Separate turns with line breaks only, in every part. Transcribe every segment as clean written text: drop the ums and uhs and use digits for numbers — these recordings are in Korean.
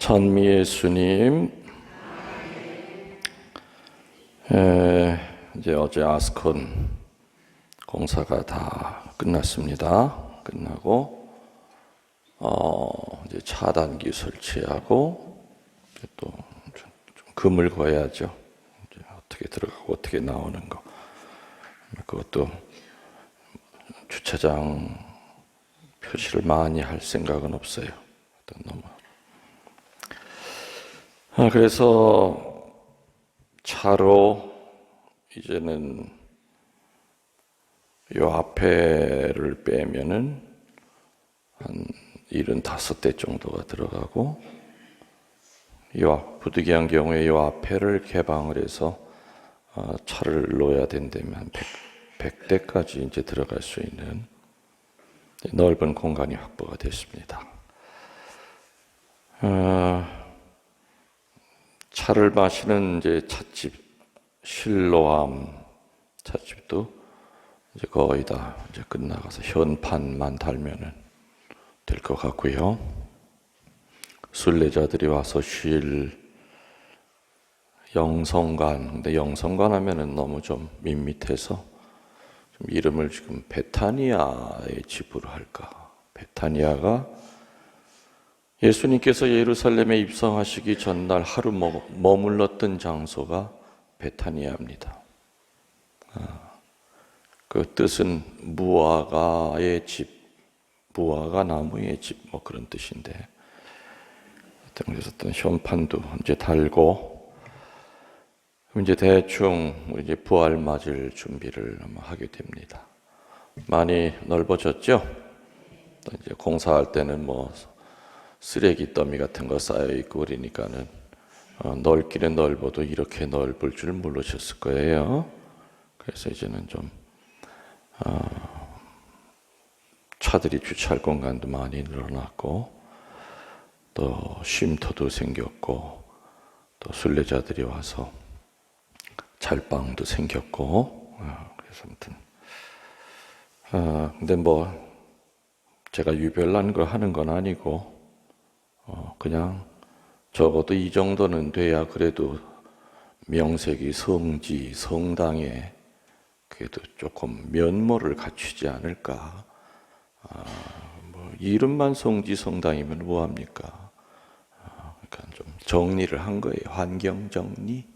찬미 예수님, 이제 어제 아스콘 공사가 다 끝났습니다. 끝나고 이제 차단기 설치하고 또 좀 금을 거야죠. 이제 어떻게 들어가고 어떻게 나오는 거. 그것도 주차장 표시를 많이 할 생각은 없어요. 너무. 그래서 차로 이제는 요 앞에를 빼면은 한 75대 정도가 들어가고, 요 부득이한 경우에 요 앞에를 개방을 해서 차를 놓아야 된다면 한 100대까지 이제 들어갈 수 있는 넓은 공간이 확보가 됐습니다. 차를 마시는 이제 찻집 실로암 찻집도 이제 거의 다 이제 끝나가서 현판만 달면은 될 것 같고요. 순례자들이 와서 쉴 영성관, 근데 영성관 하면은 너무 좀 밋밋해서 좀 이름을 지금 베타니아의 집으로 할까. 베타니아가 예수님께서 예루살렘에 입성하시기 전날 하루 머물렀던 장소가 베타니아입니다. 그 뜻은 무화과의 집, 무화과 나무의 집, 뭐 그런 뜻인데, 그래서 어떤 현판도 이제 달고, 이제 대충 이제 부활 맞을 준비를 하게 됩니다. 많이 넓어졌죠? 이제 공사할 때는 뭐 쓰레기 더미 같은 거 쌓여 있고 그러니까는 넓기는 넓어도 이렇게 넓을 줄 모르셨을 거예요. 그래서 이제는 좀 차들이 주차할 공간도 많이 늘어났고, 또 쉼터도 생겼고, 또 순례자들이 와서 잘방도 생겼고, 그래서 아무튼 근데 뭐 제가 유별난 거 하는 건 아니고, 그냥 적어도 이 정도는 돼야 그래도 명색이 성지, 성당에 그래도 조금 면모를 갖추지 않을까. 뭐 이름만 성지, 성당이면 뭐합니까? 그러니까 좀 정리를 한 거예요. 환경 정리.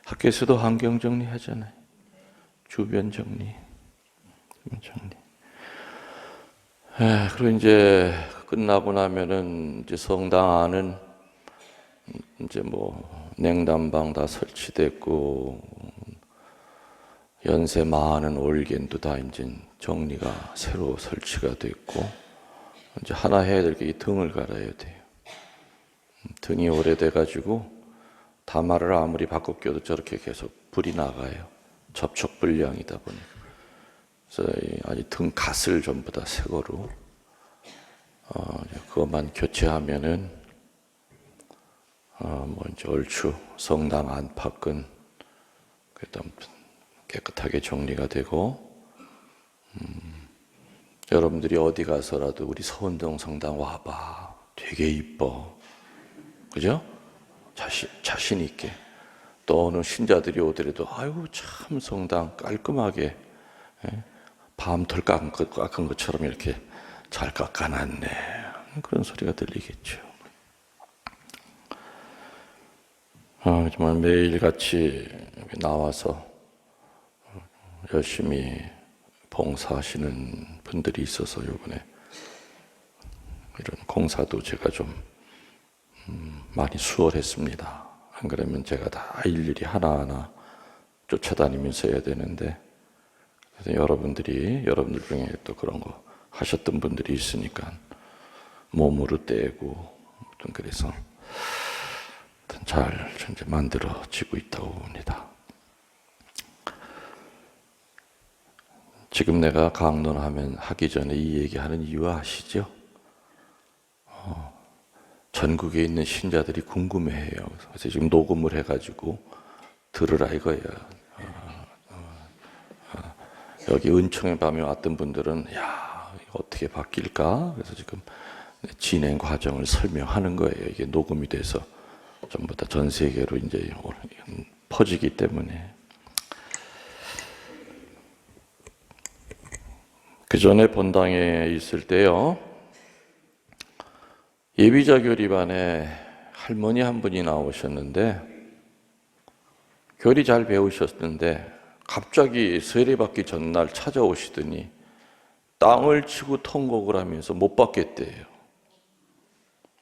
학교에서도 환경 정리 하잖아요. 주변 정리. 그리고 이제 끝나고 나면은 이제 성당 안은 이제 뭐 냉담방 다 설치됐고, 연세 많은 올겐도 다 이제 정리가 새로 설치가 됐고, 이제 하나 해야 될 게 이 등을 갈아야 돼요. 등이 오래돼가지고 다마를 아무리 바꿔 껴도 저렇게 계속 불이 나가요. 접촉 불량이다 보니까. 그래서 아니 등 갓을 전부 다 새 거로 그것만 교체하면은 뭐 이제 얼추 성당 안팎은 그래도 깨끗하게 정리가 되고, 여러분들이 어디 가서라도 우리 서운동 성당 와봐. 되게 이뻐. 그죠? 자신 있게. 또 어느 신자들이 오더라도 아이고 참 성당 깔끔하게 밤털 깎은 것처럼 이렇게 잘 깎아놨네. 그런 소리가 들리겠죠. 정말 매일같이 나와서 열심히 봉사하시는 분들이 있어서 이번에 이런 공사도 제가 좀 많이 수월했습니다. 안 그러면 제가 다 일일이 하나하나 쫓아다니면서 해야 되는데, 그래서 여러분들 중에 또 그런 거 하셨던 분들이 있으니까 몸으로 떼고 그래서 잘 이제 만들어지고 있다고 봅니다. 지금 내가 강론하기 전에 이 얘기하는 이유 아시죠? 전국에 있는 신자들이 궁금해해요. 그래서 지금 녹음을 해가지고 들으라 이거예요. 여기 은총의 밤에 왔던 분들은 야 이거 어떻게 바뀔까? 그래서 지금 진행 과정을 설명하는 거예요. 이게 녹음이 돼서 전부 다 전 세계로 이제 퍼지기 때문에. 그 전에 본당에 있을 때요, 예비자 교리반에 할머니 한 분이 나오셨는데, 교리 잘 배우셨는데 갑자기 세례받기 전날 찾아오시더니 땅을 치고 통곡을 하면서 못 받겠대요.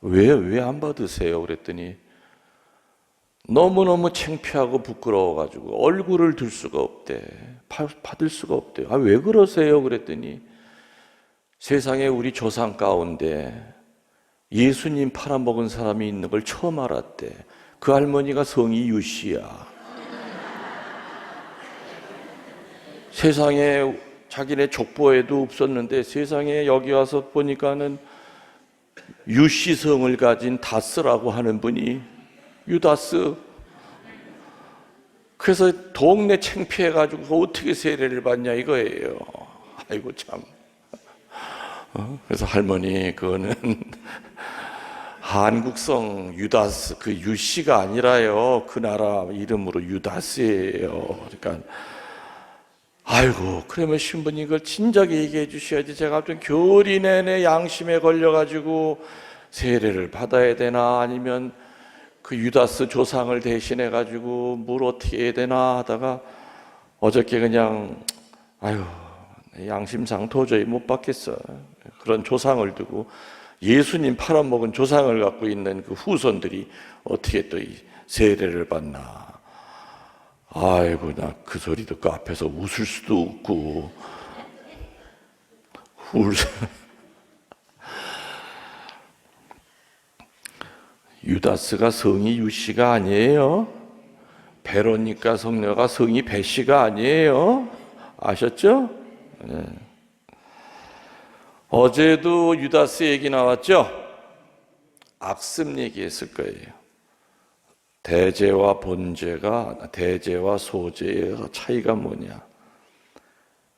왜 안 받으세요? 그랬더니 너무너무 창피하고 부끄러워가지고 얼굴을 들 수가 없대. 받을 수가 없대요. 왜 그러세요? 그랬더니 세상에 우리 조상 가운데 예수님 팔아먹은 사람이 있는 걸 처음 알았대. 그 할머니가 성이 유씨야. 세상에 자기네 족보에도 없었는데 세상에 여기 와서 보니까는 유씨성을 가진 다스라고 하는 분이 유다스. 그래서 동네 창피해가지고 어떻게 세례를 받냐 이거예요. 아이고 참. 그래서 할머니 그거는 한국성 유다스, 그 유씨가 아니라요, 그 나라 이름으로 유다스예요. 그러니까 아이고, 그러면 신부님 이걸 진작에 얘기해 주셔야지. 제가 좀 교리 내내 양심에 걸려가지고 세례를 받아야 되나, 아니면 그 유다스 조상을 대신해가지고 뭘 어떻게 해야 되나 하다가 어저께 그냥 아유, 양심상 도저히 못 받겠어. 그런 조상을 두고 예수님 팔아먹은 조상을 갖고 있는 그 후손들이 어떻게 또 이 세례를 받나. 아이고, 나 그 소리 듣고 앞에서 웃을 수도 없고 유다스가 성이 유씨가 아니에요. 베로니카 성녀가 성이 베씨가 아니에요. 아셨죠? 네. 어제도 유다스 얘기 나왔죠? 악습 얘기했을 거예요. 대죄와 본죄가, 대죄와 소죄의 차이가 뭐냐?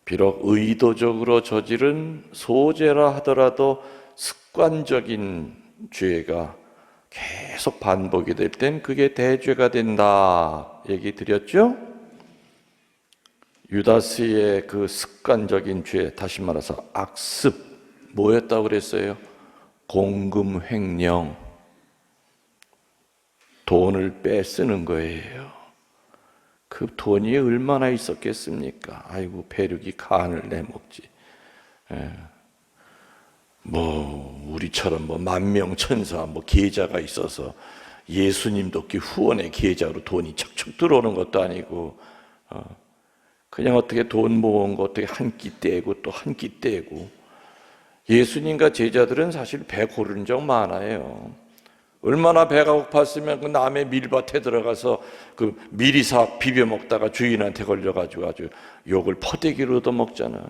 비록 의도적으로 저지른 소죄라 하더라도 습관적인 죄가 계속 반복이 될 땐 그게 대죄가 된다 얘기 드렸죠? 유다스의 그 습관적인 죄, 다시 말해서 악습, 뭐였다고 그랬어요? 공금 횡령, 돈을 빼쓰는 거예요. 그 돈이 얼마나 있었겠습니까? 아이고, 배륙이 간을 내먹지. 우리처럼 만명천사 계좌가 있어서 예수님 돕기 후원의 계좌로 돈이 척척 들어오는 것도 아니고, 그냥 어떻게 돈 모은 거 어떻게 한 끼 떼고 또 한 끼 떼고. 예수님과 제자들은 사실 배 고른 적 많아요. 얼마나 배가 고팠으면 그 남의 밀밭에 들어가서 그 미리사 비벼 먹다가 주인한테 걸려가지고 아주 욕을 퍼대기로 얻어먹잖아.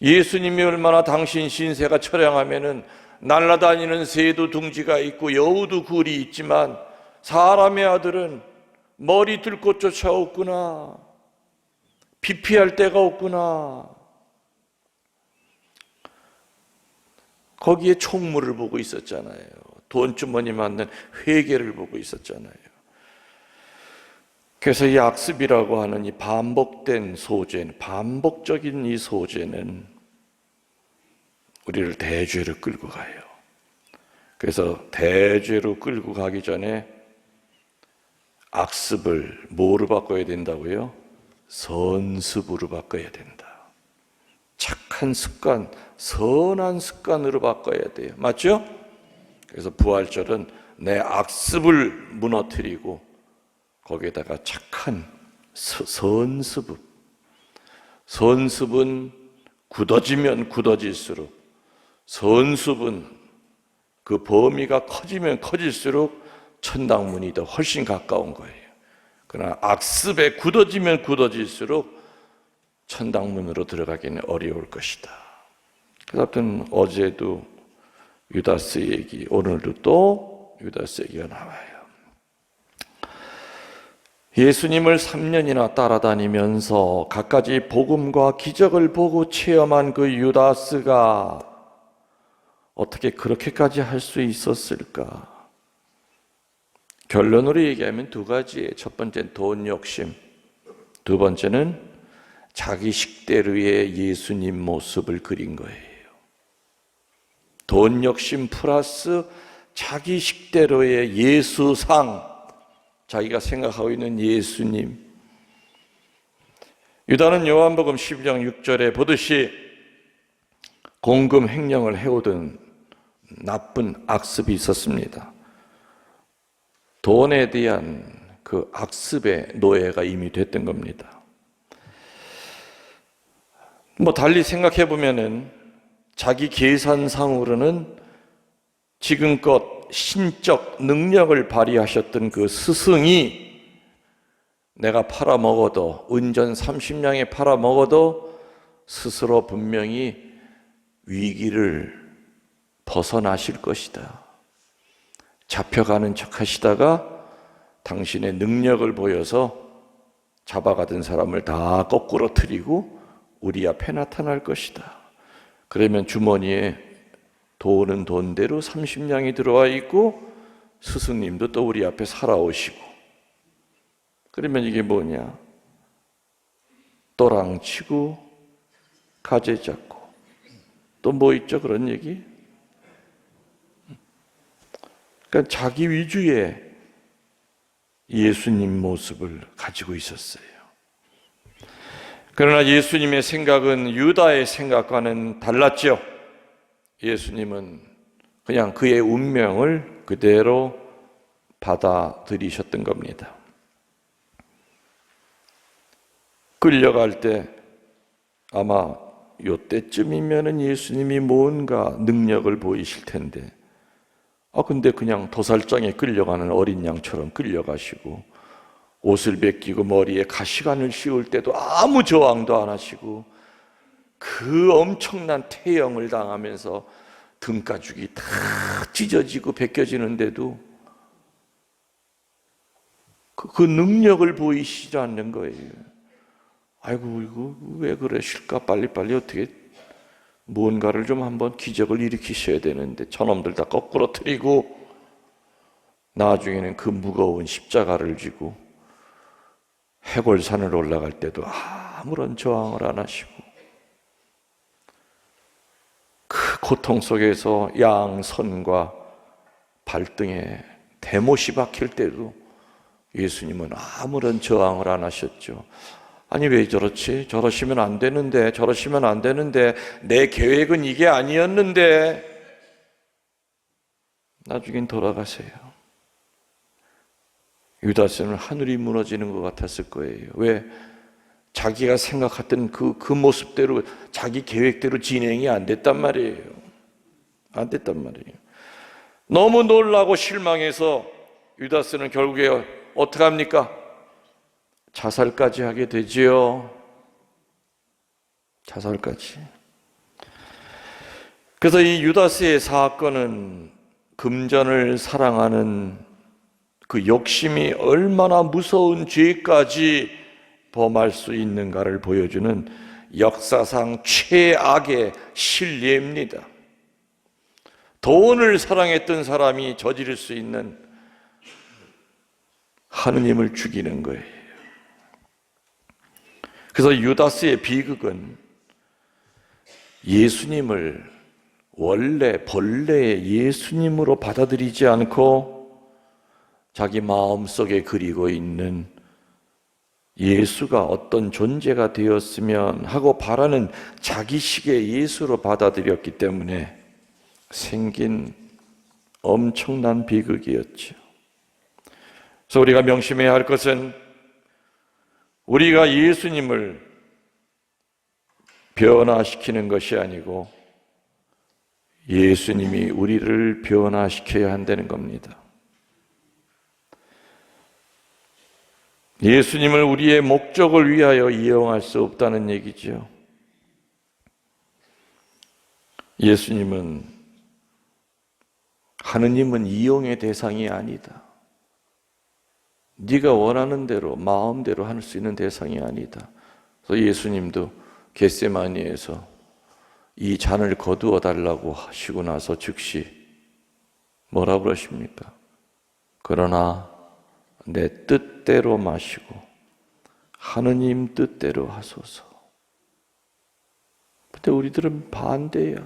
예수님이 얼마나 당신 신세가 처량하면은 날아다니는 새도 둥지가 있고 여우도 굴이 있지만 사람의 아들은 머리 들고 쫓아오구나, 비피할 데가 없구나. 거기에 총무를 보고 있었잖아요. 돈주머니 맞는 회계를 보고 있었잖아요. 그래서 이 악습이라고 하는 이 반복된 소죄는, 반복적인 이 소죄는 우리를 대죄로 끌고 가요. 그래서 대죄로 끌고 가기 전에 악습을 뭐로 바꿔야 된다고요? 선습으로 바꿔야 된다. 착한 습관, 선한 습관으로 바꿔야 돼요. 맞죠? 그래서 부활절은 내 악습을 무너뜨리고 거기에다가 착한 선습. 선습은 굳어지면 굳어질수록, 선습은 그 범위가 커지면 커질수록 천당문이 더 훨씬 가까운 거예요. 그러나 악습에 굳어지면 굳어질수록 천당문으로 들어가기는 어려울 것이다. 그래서 어제도 유다스 얘기, 오늘도 또 유다스 얘기가 나와요. 예수님을 3년이나 따라다니면서 갖가지 복음과 기적을 보고 체험한 그 유다스가 어떻게 그렇게까지 할 수 있었을까? 결론으로 얘기하면 두 가지예요. 첫 번째는 돈 욕심, 두 번째는 자기 식대로의 예수님 모습을 그린 거예요. 돈 욕심 플러스 자기 식대로의 예수상, 자기가 생각하고 있는 예수님. 유다는 요한복음 12장 6절에 보듯이 공금 횡령을 해오던 나쁜 악습이 있었습니다. 돈에 대한 그 악습의 노예가 이미 됐던 겁니다. 달리 생각해 보면은 자기 계산상으로는 지금껏 신적 능력을 발휘하셨던 그 스승이 내가 팔아먹어도, 은전 30냥에 팔아먹어도 스스로 분명히 위기를 벗어나실 것이다. 잡혀가는 척 하시다가 당신의 능력을 보여서 잡아가던 사람을 다 거꾸로 틀리고 우리 앞에 나타날 것이다. 그러면 주머니에 돈은 돈대로 30냥이 들어와 있고 스승님도 또 우리 앞에 살아오시고, 그러면 이게 뭐냐? 또랑치고 가재 잡고 또 뭐 있죠? 그런 얘기? 그러니까 자기 위주의 예수님 모습을 가지고 있었어요. 그러나 예수님의 생각은 유다의 생각과는 달랐죠. 예수님은 그냥 그의 운명을 그대로 받아들이셨던 겁니다. 끌려갈 때 아마 요때쯤이면은 예수님이 뭔가 능력을 보이실 텐데, 근데 그냥 도살장에 끌려가는 어린 양처럼 끌려가시고, 옷을 벗기고 머리에 가시관을 씌울 때도 아무 저항도 안 하시고, 그 엄청난 태형을 당하면서 등가죽이 다 찢어지고 벗겨지는데도 그 능력을 보이시지 않는 거예요. 아이고, 이거 왜 그러실까? 빨리빨리 어떻게 뭔가를 좀 한번 기적을 일으키셔야 되는데 저놈들 다 거꾸로 틀리고 나중에는 그 무거운 십자가를 지고 해골산을 올라갈 때도 아무런 저항을 안 하시고, 그 고통 속에서 양선과 발등에 대못이 박힐 때도 예수님은 아무런 저항을 안 하셨죠. 아니 왜 저렇지? 저러시면 안 되는데, 저러시면 안 되는데, 내 계획은 이게 아니었는데. 나중엔 돌아가세요. 유다스는 하늘이 무너지는 것 같았을 거예요. 왜? 자기가 생각했던 그 모습대로, 자기 계획대로 진행이 안 됐단 말이에요. 안 됐단 말이에요. 너무 놀라고 실망해서 유다스는 결국에 어떻게 합니까? 자살까지 하게 되지요. 자살까지. 그래서 이 유다스의 사건은 금전을 사랑하는 그 욕심이 얼마나 무서운 죄까지 범할 수 있는가를 보여주는 역사상 최악의 실례입니다. 돈을 사랑했던 사람이 저지를 수 있는 하느님을 죽이는 거예요. 그래서 유다스의 비극은 예수님을 원래 본래의 예수님으로 받아들이지 않고 자기 마음속에 그리고 있는 예수가 어떤 존재가 되었으면 하고 바라는 자기식의 예수로 받아들였기 때문에 생긴 엄청난 비극이었죠. 그래서 우리가 명심해야 할 것은 우리가 예수님을 변화시키는 것이 아니고 예수님이 우리를 변화시켜야 한다는 겁니다. 예수님을 우리의 목적을 위하여 이용할 수 없다는 얘기죠. 하느님은 이용의 대상이 아니다. 네가 원하는 대로 마음대로 할 수 있는 대상이 아니다. 그래서 예수님도 겟세마니에서 이 잔을 거두어 달라고 하시고 나서 즉시 뭐라 그러십니까? 그러나 내 뜻대로 마시고 하느님 뜻대로 하소서. 근데 우리들은 반대야.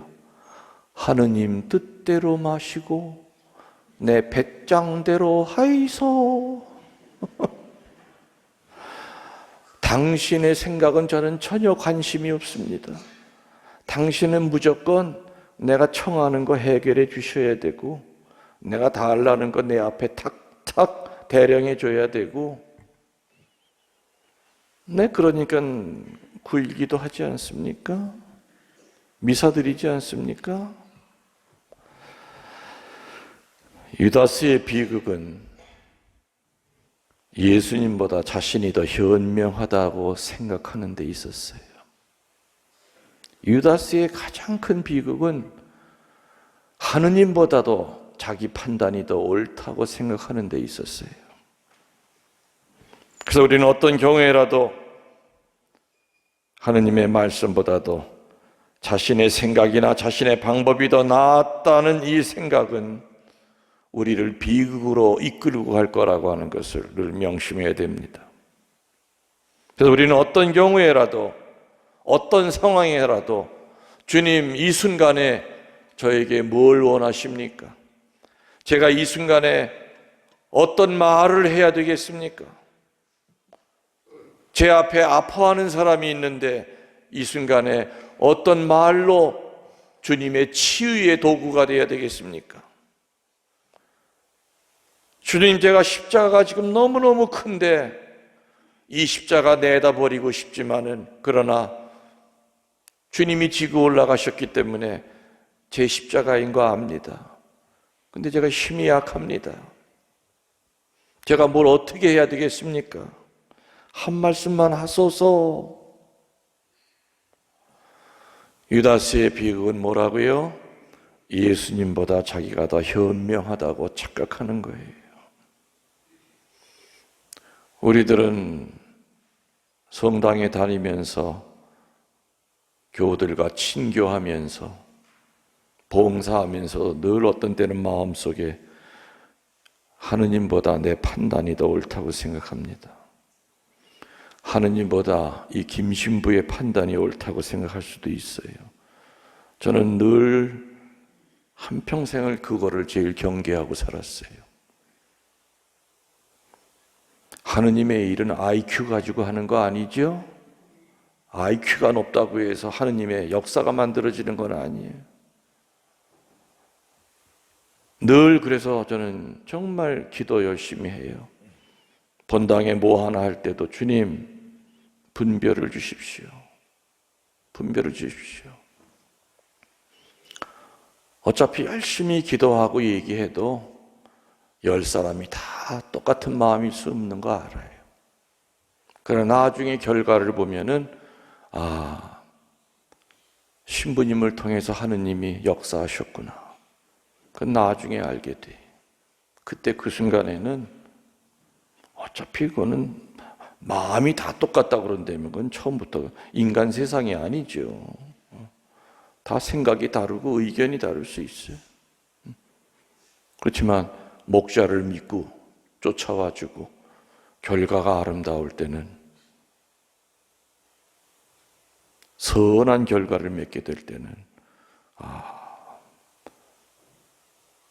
하느님 뜻대로 마시고 내 배짱대로 하이소. 당신의 생각은 저는 전혀 관심이 없습니다. 당신은 무조건 내가 청하는 거 해결해 주셔야 되고, 내가 달라는 거 내 앞에 탁탁 대령해 줘야 되고, 네, 그러니까 굴기도 하지 않습니까? 미사드리지 않습니까? 유다스의 비극은 예수님보다 자신이 더 현명하다고 생각하는 데 있었어요. 유다스의 가장 큰 비극은 하느님보다도 자기 판단이 더 옳다고 생각하는 데 있었어요. 그래서 우리는 어떤 경우에라도 하느님의 말씀보다도 자신의 생각이나 자신의 방법이 더 낫다는 이 생각은 우리를 비극으로 이끌고 갈 거라고 하는 것을 늘 명심해야 됩니다. 그래서 우리는 어떤 경우에라도, 어떤 상황에라도 주님, 이 순간에 저에게 뭘 원하십니까? 제가 이 순간에 어떤 말을 해야 되겠습니까? 제 앞에 아파하는 사람이 있는데 이 순간에 어떤 말로 주님의 치유의 도구가 되어야 되겠습니까? 주님, 제가 십자가가 지금 너무너무 큰데 이 십자가 내다 버리고 싶지만은, 그러나 주님이 지고 올라가셨기 때문에 제 십자가인 거 압니다. 근데 제가 힘이 약합니다. 제가 뭘 어떻게 해야 되겠습니까? 한 말씀만 하소서. 유다스의 비극은 뭐라고요? 예수님보다 자기가 더 현명하다고 착각하는 거예요. 우리들은 성당에 다니면서 교우들과 친교하면서 봉사하면서 늘 어떤 때는 마음속에 하느님보다 내 판단이 더 옳다고 생각합니다. 하느님보다 이 김신부의 판단이 옳다고 생각할 수도 있어요. 저는 늘 한평생을 그거를 제일 경계하고 살았어요. 하느님의 일은 IQ 가지고 하는 거 아니죠? IQ가 높다고 해서 하느님의 역사가 만들어지는 건 아니에요. 늘 그래서 저는 정말 기도 열심히 해요. 본당에 뭐 하나 할 때도 주님, 분별을 주십시오. 분별을 주십시오. 어차피 열심히 기도하고 얘기해도 10사람이 다 똑같은 마음일 수 없는 거 알아요. 그러나 나중에 결과를 보면은 신부님을 통해서 하느님이 역사하셨구나. 그건 나중에 알게 돼. 그때 그 순간에는 어차피 그거는 마음이 다 똑같다 그런다면 그건 처음부터 인간 세상이 아니죠. 다 생각이 다르고 의견이 다를 수 있어요. 그렇지만 목자를 믿고 쫓아와주고 결과가 아름다울 때는, 선한 결과를 맺게 될 때는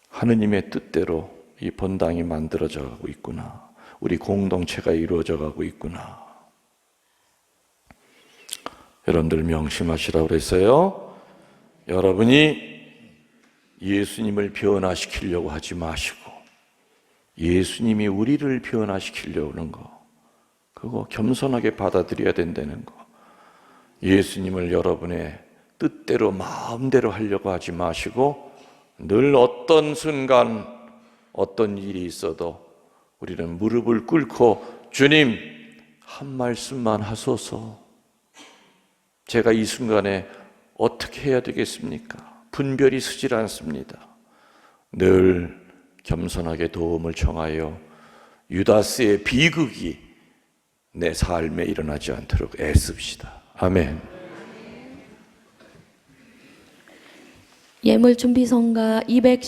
하느님의 뜻대로 이 본당이 만들어져 가고 있구나. 우리 공동체가 이루어져 가고 있구나. 여러분들 명심하시라고 그랬어요. 여러분이 예수님을 변화시키려고 하지 마시고 예수님이 우리를 변화시키려고 하는 거, 그거 겸손하게 받아들여야 된다는 거. 예수님을 여러분의 뜻대로 마음대로 하려고 하지 마시고 늘 어떤 순간 어떤 일이 있어도 우리는 무릎을 꿇고 주님, 한 말씀만 하소서. 제가 이 순간에 어떻게 해야 되겠습니까? 분별이 서질 않습니다. 늘 겸손하게 도움을 청하여 유다스의 비극이 내 삶에 일어나지 않도록 애씁시다. 아멘.
예물 준비성가 210